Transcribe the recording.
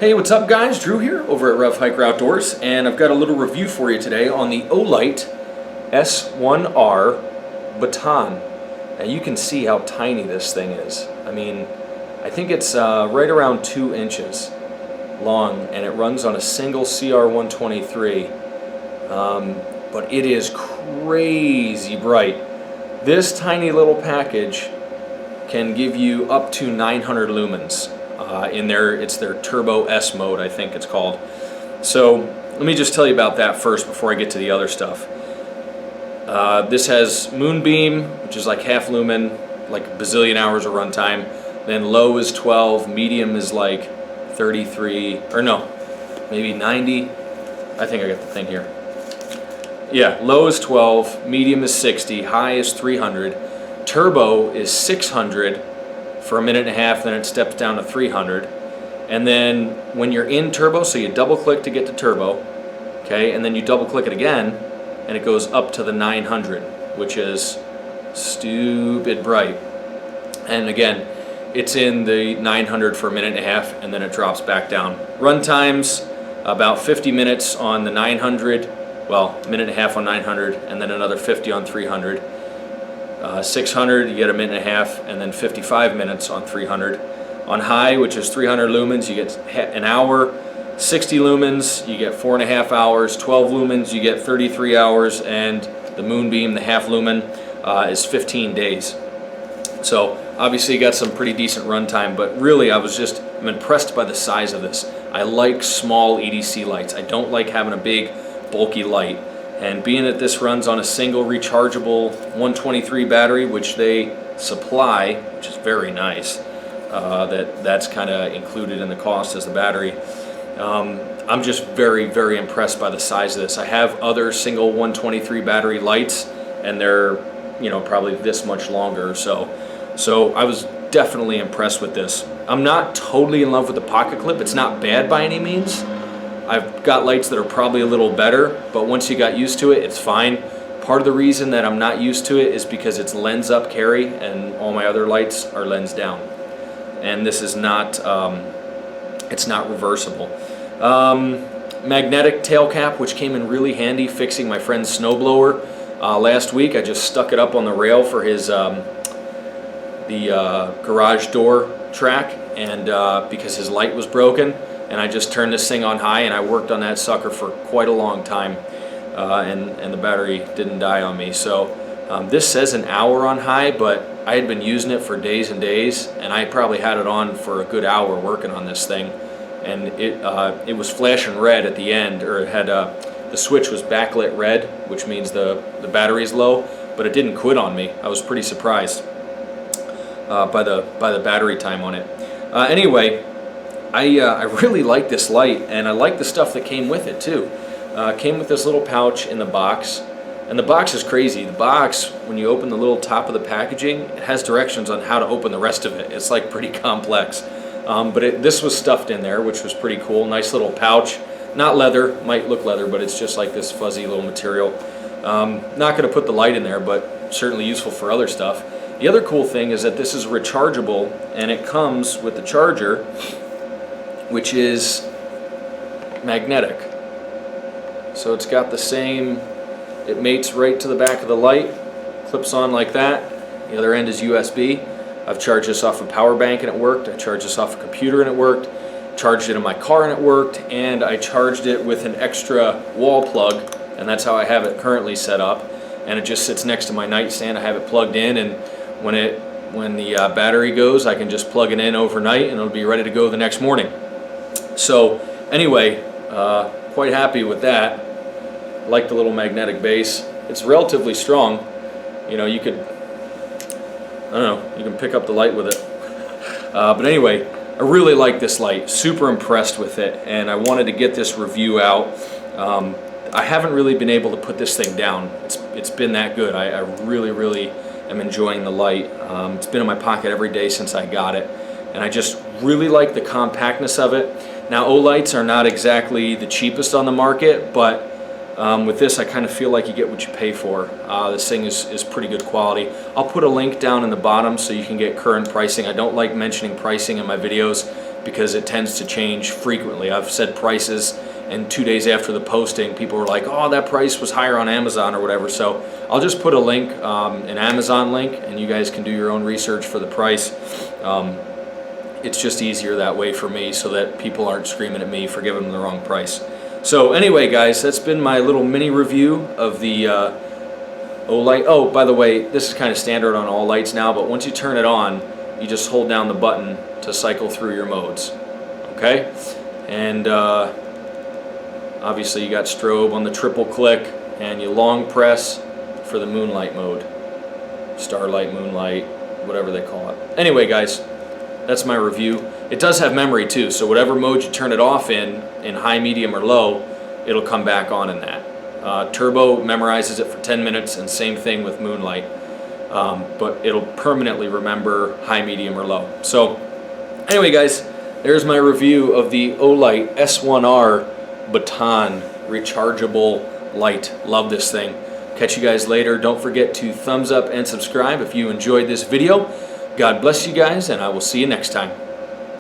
Hey, what's up guys? Drew here over at RevHiker Outdoors, and I've got a little review for you today on the Olight S1R Baton. Now you can see how tiny this thing is. I mean, I think it's right around 2 inches long, and it runs on a single CR123, but it is crazy bright. This tiny little package can give you up to 900 lumens. It's their Turbo S mode, I think it's called. So let me just tell you about that first before I get to the other stuff. This has Moonbeam, which is like half lumen, like a bazillion hours of runtime. Then low is 12, medium is like 33, or no, maybe 90. I think I got the thing here. Yeah, low is 12, medium is 60, high is 300. Turbo is 600 for a minute and a half, then it steps down to 300. And then when you're in turbo, so you double click to get to turbo, okay, and then you double click it again, and it goes up to the 900, which is stupid bright. And again, it's in the 900 for a minute and a half, and then it drops back down. Run times about 50 minutes on the 900, well, a minute and a half on 900, and then another 50 on 300. 600, you get a minute and a half, and then 55 minutes on 300. On high, which is 300 lumens, you get an hour. 60 lumens, you get 4.5 hours. 12 lumens, you get 33 hours, and the Moonbeam, the half lumen, is 15 days. So obviously you got some pretty decent runtime, but really I'm impressed by the size of this. I like small EDC lights. I don't like having a big bulky light. And being that this runs on a single rechargeable 123 battery, which they supply, which is very nice, that's kind of included in the cost as the battery. I'm just very, very impressed by the size of this. I have other single 123 battery lights, and they're, probably this much longer. So I was definitely impressed with this. I'm not totally in love with the pocket clip. It's not bad by any means. I've got lights that are probably a little better, but once you got used to it, it's fine. Part of the reason that I'm not used to it is because it's lens up carry, and all my other lights are lens down. And this is not, it's not reversible. Magnetic tail cap, which came in really handy fixing my friend's snowblower. Last week I just stuck it up on the rail for his garage door track, and because his light was broken. And I just turned this thing on high, and I worked on that sucker for quite a long time, and the battery didn't die on me. So this says an hour on high, but I had been using it for days and days, and I probably had it on for a good hour working on this thing. And it was flashing red at the end, or it had the switch was backlit red, which means the battery's low, but it didn't quit on me. I was pretty surprised by the battery time on it. Anyway. I really like this light, and I like the stuff that came with it too. Came with this little pouch in the box, and the box is crazy. The box, when you open the little top of the packaging, it has directions on how to open the rest of it. It's like pretty complex, but this was stuffed in there, which was pretty cool. Nice little pouch, not leather, might look leather, but it's just like this fuzzy little material. Not going to put the light in there, but certainly useful for other stuff. The other cool thing is that this is rechargeable, and it comes with the charger, which is magnetic. So it's got the same, it mates right to the back of the light, clips on like that. The other end is USB. I've charged this off a power bank and it worked. I charged this off a computer and it worked. Charged it in my car and it worked. And I charged it with an extra wall plug, and that's how I have it currently set up. And it just sits next to my nightstand. I have it plugged in, and when the battery goes, I can just plug it in overnight and it'll be ready to go the next morning. So anyway, quite happy with that. Like the little magnetic base. It's relatively strong. You could, I don't know, you can pick up the light with it. But anyway, I really like this light. Super impressed with it, and I wanted to get this review out. I haven't really been able to put this thing down. It's been that good. I really, really am enjoying the light. It's been in my pocket every day since I got it, and I just really like the compactness of it. Now, Olights are not exactly the cheapest on the market, but with this I kind of feel like you get what you pay for. This thing is pretty good quality. I'll put a link down in the bottom so you can get current pricing. I don't like mentioning pricing in my videos because it tends to change frequently. I've said prices, and 2 days after the posting, people were like, oh, that price was higher on Amazon or whatever. So I'll just put a link, an Amazon link, and you guys can do your own research for the price. It's just easier that way for me, so that people aren't screaming at me for giving them the wrong price. So anyway, guys, that's been my little mini review of the Olight. Oh, by the way, this is kind of standard on all lights now, but once you turn it on, you just hold down the button to cycle through your modes. Okay? And obviously you got strobe on the triple click, and you long press for the moonlight mode. Starlight, moonlight, whatever they call it. Anyway, guys, that's my review. It does have memory too, so whatever mode you turn it off in high, medium, or low, it'll come back on in that. Turbo memorizes it for 10 minutes, and same thing with moonlight. But it'll permanently remember high, medium, or low. So anyway, guys, there's my review of the Olight S1R Baton rechargeable light. Love this thing. Catch you guys later. Don't forget to thumbs up and subscribe if you enjoyed this video. God bless you guys, and I will see you next time.